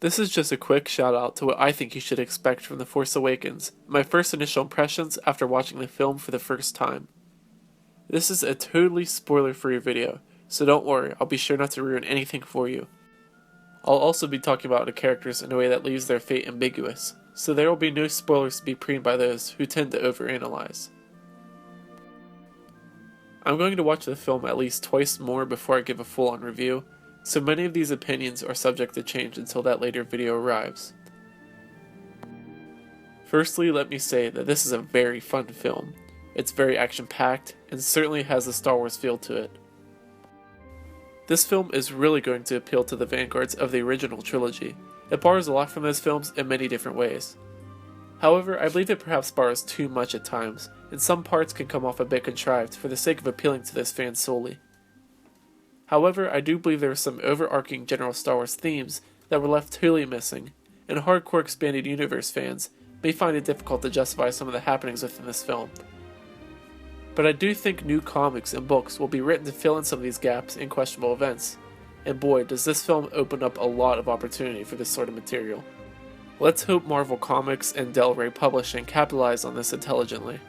This is just a quick shout out to what I think you should expect from The Force Awakens, my first initial impressions after watching the film for the first time. This is a totally spoiler-free video, so don't worry, I'll be sure not to ruin anything for you. I'll also be talking about the characters in a way that leaves their fate ambiguous, so there will be no spoilers to be preened by those who tend to overanalyze. I'm going to watch the film at least twice more before I give a full-on review, so many of these opinions are subject to change until that later video arrives. Firstly, let me say that this is a very fun film. It's very action-packed, and certainly has a Star Wars feel to it. This film is really going to appeal to the vanguards of the original trilogy. It borrows a lot from those films in many different ways. However, I believe it perhaps borrows too much at times, and some parts can come off a bit contrived for the sake of appealing to those fans solely. However, I do believe there are some overarching general Star Wars themes that were left totally missing, and hardcore expanded universe fans may find it difficult to justify some of the happenings within this film. But I do think new comics and books will be written to fill in some of these gaps in questionable events, and boy does this film open up a lot of opportunity for this sort of material. Let's hope Marvel Comics and Del Rey Publishing capitalize on this intelligently.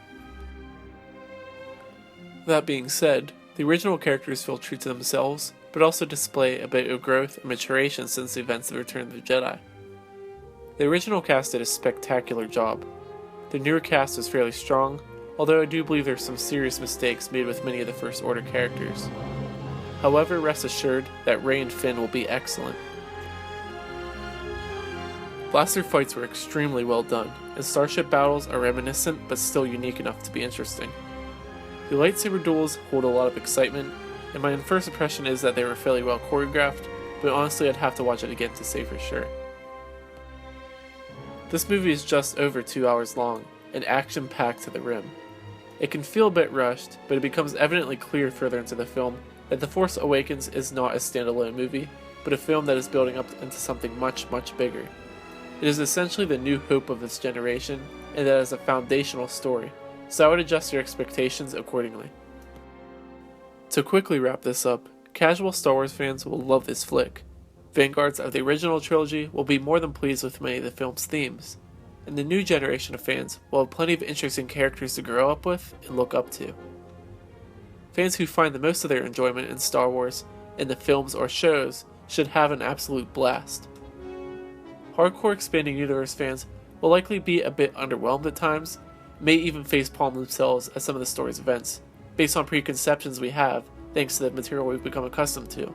That being said, the original characters feel true to themselves, but also display a bit of growth and maturation since the events of Return of the Jedi. The original cast did a spectacular job. The newer cast is fairly strong, although I do believe there are some serious mistakes made with many of the First Order characters. However, rest assured that Rey and Finn will be excellent. Blaster fights were extremely well done, and starship battles are reminiscent but still unique enough to be interesting. The lightsaber duels hold a lot of excitement, and my first impression is that they were fairly well choreographed, but honestly I'd have to watch it again to say for sure. This movie is just over 2 hours long, and action-packed to the rim. It can feel a bit rushed, but it becomes evidently clear further into the film that The Force Awakens is not a standalone movie, but a film that is building up into something much, much bigger. It is essentially the new hope of this generation, and that is a foundational story, so I would adjust your expectations accordingly. To quickly wrap this up, casual Star Wars fans will love this flick. Vanguards of the original trilogy will be more than pleased with many of the film's themes, and the new generation of fans will have plenty of interesting characters to grow up with and look up to. Fans who find the most of their enjoyment in Star Wars in the films or shows should have an absolute blast. Hardcore expanding universe fans will likely be a bit underwhelmed at times, may even facepalm themselves at some of the story's events, based on preconceptions we have thanks to the material we've become accustomed to.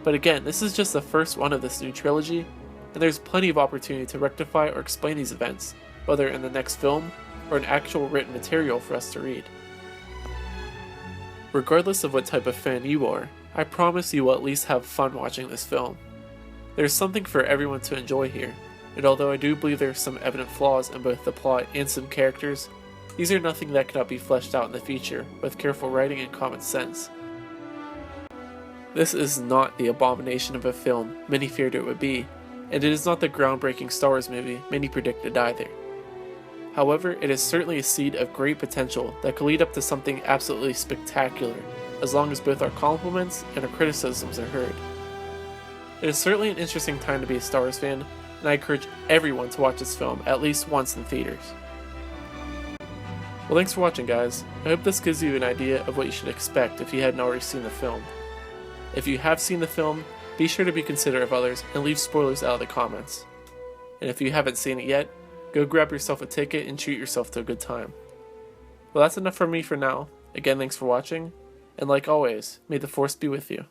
But again, this is just the first one of this new trilogy, and there's plenty of opportunity to rectify or explain these events, whether in the next film or in actual written material for us to read. Regardless of what type of fan you are, I promise you will at least have fun watching this film. There's something for everyone to enjoy here, and although I do believe there are some evident flaws in both the plot and some characters, these are nothing that cannot be fleshed out in the future with careful writing and common sense. This is not the abomination of a film many feared it would be, and it is not the groundbreaking Star Wars movie many predicted either. However, it is certainly a seed of great potential that could lead up to something absolutely spectacular, as long as both our compliments and our criticisms are heard. It is certainly an interesting time to be a Star Wars fan, and I encourage everyone to watch this film at least once in theaters. Well, thanks for watching, guys. I hope this gives you an idea of what you should expect if you hadn't already seen the film. If you have seen the film, be sure to be considerate of others and leave spoilers out of the comments. And if you haven't seen it yet, go grab yourself a ticket and treat yourself to a good time. Well, that's enough from me for now. Again, thanks for watching, and like always, may the Force be with you.